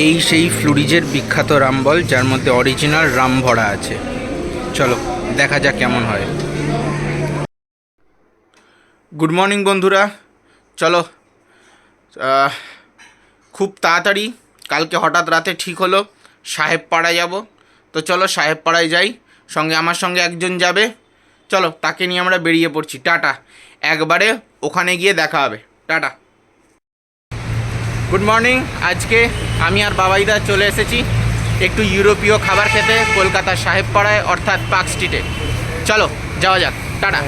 এই সেই ফ্লুরিজের বিখ্যাত রামবল, যার মধ্যে অরিজিনাল রাম ভরা আছে। চলো দেখা যাক কেমন হয়। গুড মর্নিং বন্ধুরা, চলো খুব তাড়াতাড়ি কালকে হঠাৎ রাতে ঠিক হলো সাহেবপাড়া যাব। তো চলো সাহেবপাড়ায় যাই, সঙ্গে আমার সঙ্গে একজন যাবে। চলো তাকে নিয়ে আমরা বেরিয়ে পড়ছি। টাটা, একবারে ওখানে গিয়ে দেখা হবে। টাটা। Good morning. আজকে আমি আর বাবাইদা চলে এসেছি একটু ইউরোপীয় খাবার খেতে কলকাতার সাহেবপাড়ায়, অর্থাৎ পার্ক স্ট্রিটে। চলো যাওয়া যাক। টাটা।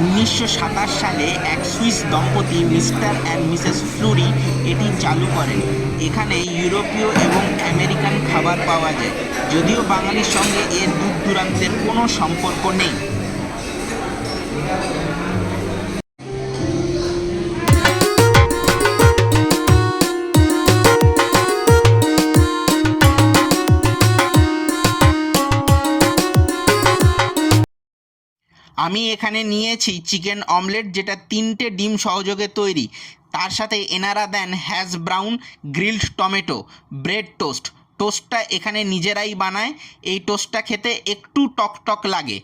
1927 সালে এক সুইস দম্পতি মিস্টার অ্যান্ড মিসেস ফ্লুরি এটি চালু করেন। এখানে ইউরোপীয় এবং আমেরিকান খাবার পাওয়া যায়, যদিও বাঙালির সঙ্গে এর দূর দূরান্তের কোনো সম্পর্ক নেই। আমি এখানে নিয়েছি চিকেন অমলেট, যেটা 3টে ডিম সহযোগে তৈরি। তার সাথে এনারা দেন hash brown, grilled tomato, bread toast. টোস্টটা এখানে নিজেরাই বানায়। এই টোস্টটা খেতে একটু টক টক লাগে।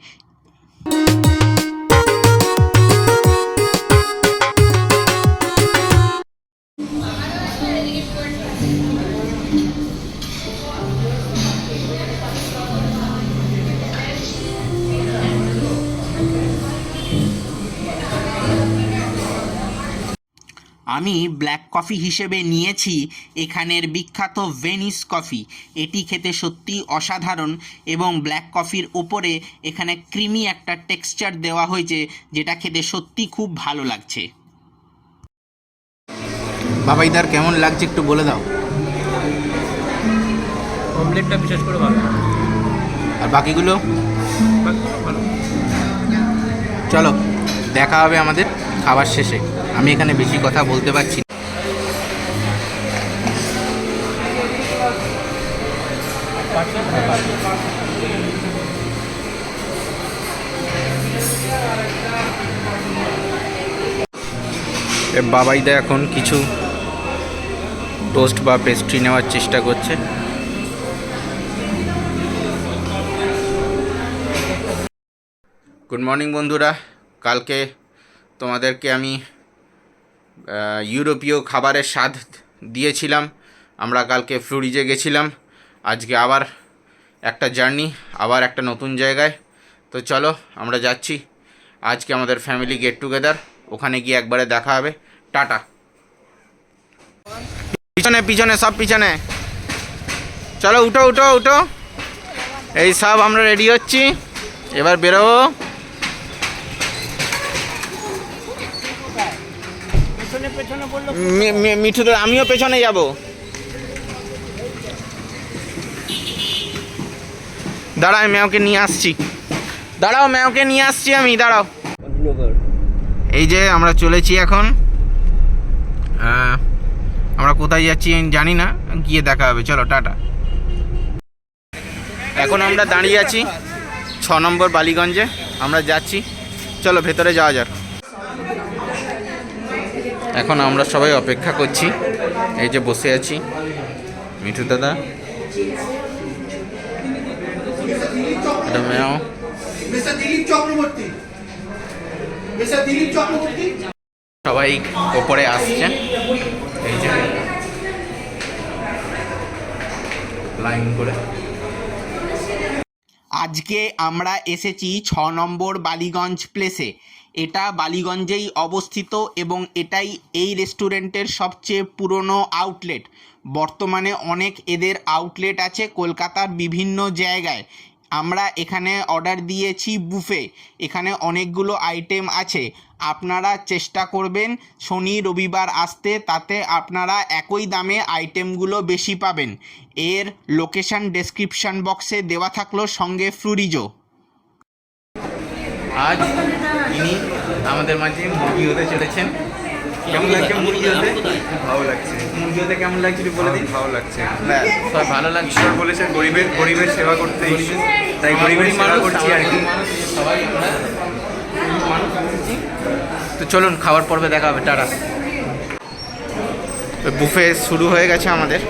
আমি ব্ল্যাক কফি হিসেবে নিয়েছি এখানের বিখ্যাত ভেনিস কফি। এটি খেতে সত্যি অসাধারণ, এবং ব্ল্যাক কফির ওপরে এখানে ক্রিমি একটা টেক্সচার দেওয়া হয়েছে, যেটা খেতে সত্যি খুব ভালো লাগছে। বাবাইদার কেমন লাগছে একটু বলে দাও। অমলেটটা বিশেষ করে ভালো, আর বাকিগুলো ভালো। চলো দেখা হবে আমাদের খাবার শেষে। আমি এখানে বেশি কথা বলতে পারছি না। বাবাইদা এখন কিছু টোস্ট বা পেস্ট্রি নেওয়ার চেষ্টা করছে। গুড মর্নিং বন্ধুরা, কালকে তোমাদেরকে আমি ইউরোপীয় খাবারের স্বাদ দিয়েছিলাম। আমরা কালকে ফ্লুরিজে গেছিলাম। আজকে আবার একটা জার্নি, আবার একটা নতুন জায়গায়। তো চলো আমরা যাচ্ছি। আজকে আমাদের ফ্যামিলি গেট টুগেদার, ওখানে গিয়ে একবারে দেখা হবে। টাটা। পিছনে পিছনে সব পিছনে, চলো উঠো উঠো উঠো। এই সব আমরা রেডি হচ্ছি, এবার বেরোবো। মিঠু তো, আমিও পেছনে যাব। দাঁড়াও, ম্যাওকে নিয়ে আসছি। দাঁড়াও, ম্যাওকে নিয়ে আসছি আমি, দাঁড়াও। এই যে আমরা চলেছি এখন। আমরা কোথায় যাচ্ছি জানি না, গিয়ে দেখা হবে। চলো টাটা। এখন আমরা দাঁড়িয়ে আছি 6 নম্বর বালিগঞ্জে। আমরা যাচ্ছি, চলো ভেতরে যাওয়া যাক। এখন আমরা সবাই অপেক্ষা করছি। এই যে বসে আছি, মিঠু দাদা, ম্যাও, সবাই ওপরে আসছে। এই যে লাইন করে। আজকে আমরা এসেছি 6 নম্বর বালিগঞ্জ প্লেসে। এটা বালিগঞ্জেই অবস্থিত, এবং এটাই এই রেস্টুরেন্টের সবচেয়ে পুরনো আউটলেট। বর্তমানে অনেক এদের আউটলেট আছে কলকাতার বিভিন্ন জায়গায়। আমরা এখানে অর্ডার দিয়েছি বুফে। এখানে অনেকগুলো আইটেম আছে। আপনারা চেষ্টা করবেন শনি রবিবার আসতে, তাতে আপনারা একই দামে আইটেমগুলো বেশি পাবেন। এর লোকেশন ডেসক্রিপশন বক্সে দেওয়া থাকলো, সঙ্গে ফ্লুরিজও। আজ ইনি আমাদের মাঝে মুরগি হতে চলেছেন। কেমন লাগছে মুরগি হতে? ভালো লাগছে, মুরগি হতে কেমন লাগছে একটু বলে দিন। ভালো লাগছে। সব ভালো লাগছে। ঈশ্বর বলেছেন গরিবের সেবা করতে, তাই গরিবের সেবা করছি আর কি। সবাই তো চলুন খাবার পর্বে দেখা হবে, টাটা। বুফে শুরু হয়ে গেছে আমাদের।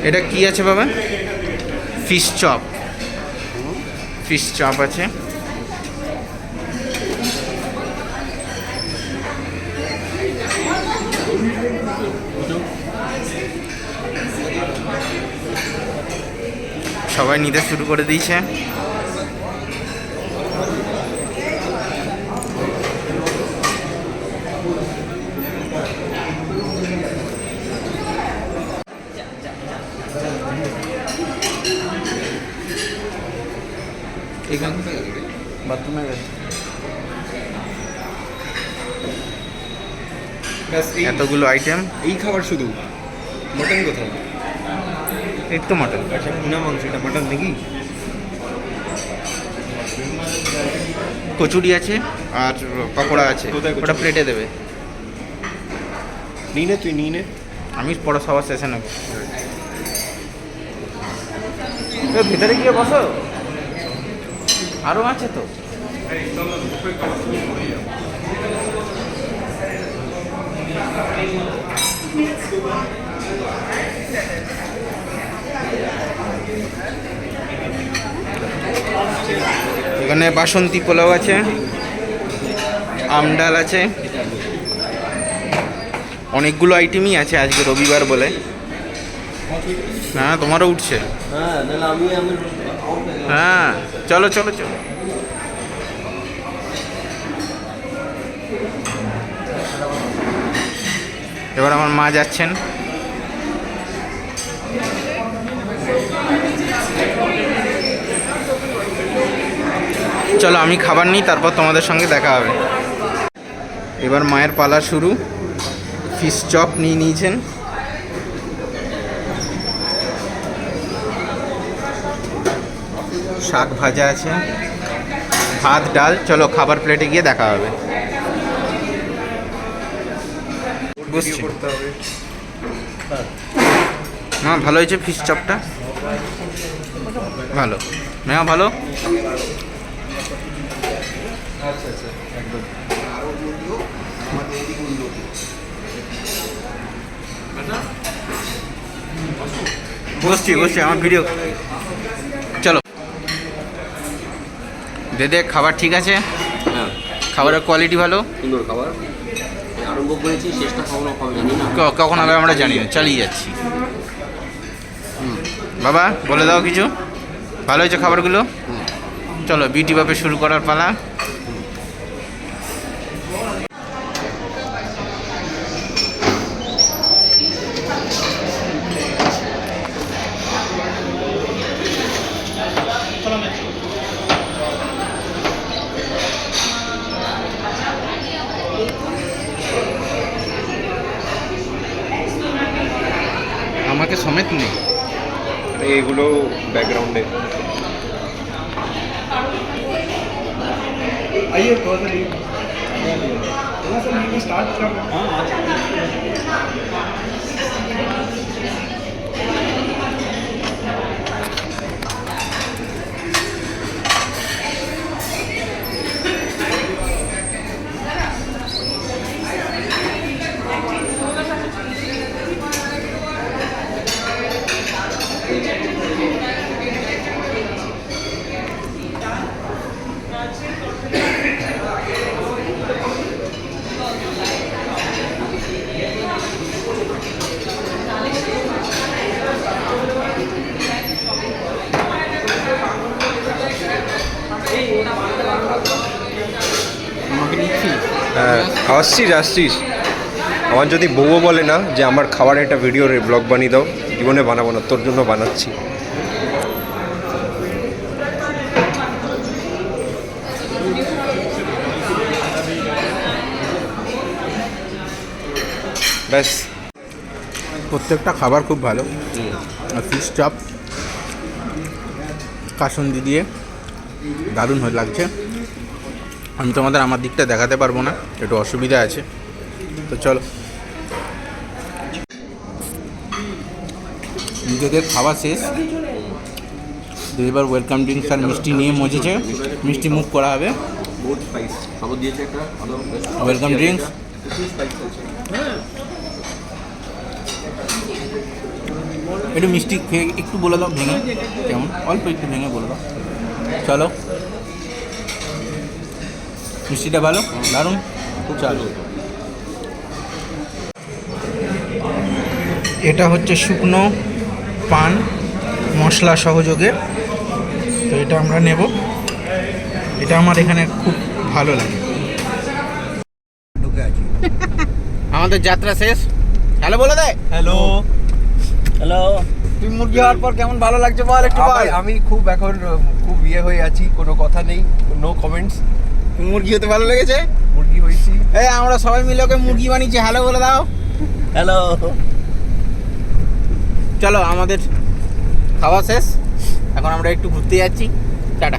এটা কি আছে বাবা? ফিশ চপ, ফিশ চপ আছে। সবাই নিতে শুরু করে দিয়েছে। বাথরুমে গেছে। এতগুলো আইটেম, এই খাবার শুধু? মটন কোথায়? এই তো মটন। আচ্ছা, ভুনা মাংস, এটা মটন নাকি? কচুরি আছে আর পকোড়া আছে। কোথায় কচুরি? ওটা প্লেটে দেবে। নিয়ে নে, তুই নিয়ে নে। আমি পরে সবার শেষে নেব। ভিতরে গিয়ে বসো, আরও আছে তো। এখানে বাসন্তী পোলাও আছে, আমডাল আছে, অনেকগুলো আইটেমই আছে আজকে রবিবার বলে। হ্যাঁ, তোমারও উঠছে। হ্যাঁ, চলো চলো চলো। এবার আমার মা যাচ্ছেন। চলো আমি খাবার নিই, তারপর তোমাদের সঙ্গে দেখা হবে। এবার মায়ের পালা শুরু। ফিশ চপ নিয়ে নিয়েছেন, শাক ভাজা আছে, ভাত ডাল। চলো খাবার প্লেটে গিয়ে দেখা হবে। বসছি। করতে হবে। মা ভালো হয়েছে ফিশ চপটা, ভালো। মেয়া ভালো। আচ্ছা আচ্ছা, একদম। বসছি বসছি, আমার ভিডিও। চলো দে, খাবার ঠিক আছে? হ্যাঁ, খাবারের কোয়ালিটি ভালো। সুন্দর খাবার। আরম্ভ করেছি, শেষটা কখনো হবে জানি না। কখন হবে আমরা জানি না, চালিয়ে যাচ্ছি। বাবা বলে দাও কিছু। ভালো হয়েছে খাবারগুলো? চলো বিউটি বাপে শুরু করার পালা। আমাকে সমেত নেই। এগুলো ব্যাকগ্রাউন্ডে। হ্যাঁ, আসছিস। আমার যদি বউও বলে না যে আমার খাবার একটা ভিডিওর ব্লগ বানিয়ে দাও, জীবনে বানাবো না, তোর জন্য বানাচ্ছি। ব্যাস। প্রত্যেকটা খাবার খুব ভালো। আর ফিশ চপ কাসুন্দি দিয়ে দারুণ হয়ে লাগছে। আমি তোমাদের আমার দিকটা দেখাতে পারবো না, একটু অসুবিধা আছে। তো চলো, নিজেদের খাওয়া শেষ। তো এবার ওয়েলকাম ড্রিঙ্কস আর মিষ্টি নিয়ে মজেছে, মিষ্টি মুখ করা হবে। খবর দিয়েছে একটা ওয়েলকাম ড্রিঙ্কস, একটু মিষ্টি খেয়ে একটু বলে দাও ভেঙে কেমন, অল্প একটু ভেঙে বলে দাও। চলো, মিষ্টিটা ভালো, দারুণ, চলো। এটা হচ্ছে শুকনো পান মশলা সহযোগে, তো এটা আমরা নেব। এটা আমার এখানে খুব ভালো লাগে। আমাদের যাত্রা শেষ। হ্যালো বলে দে। হ্যালো। হ্যালো। তুই মুরগি হওয়ার পর কেমন ভালো লাগছে বল একটু বল। আমি খুব এখন খুব হয়ে আছি, কোনো কথা নেই, নো কমেন্টস। মুরগি হতে ভালো লেগেছে? মুরগি হয়েছি। এই আমরা সবাই মিলে ওকে মুরগি বানিয়েছি। হ্যালো বলে দাও। হ্যালো। চলো, আমাদের খাওয়া শেষ, এখন আমরা একটু ঘুরতে যাচ্ছি। টাটা।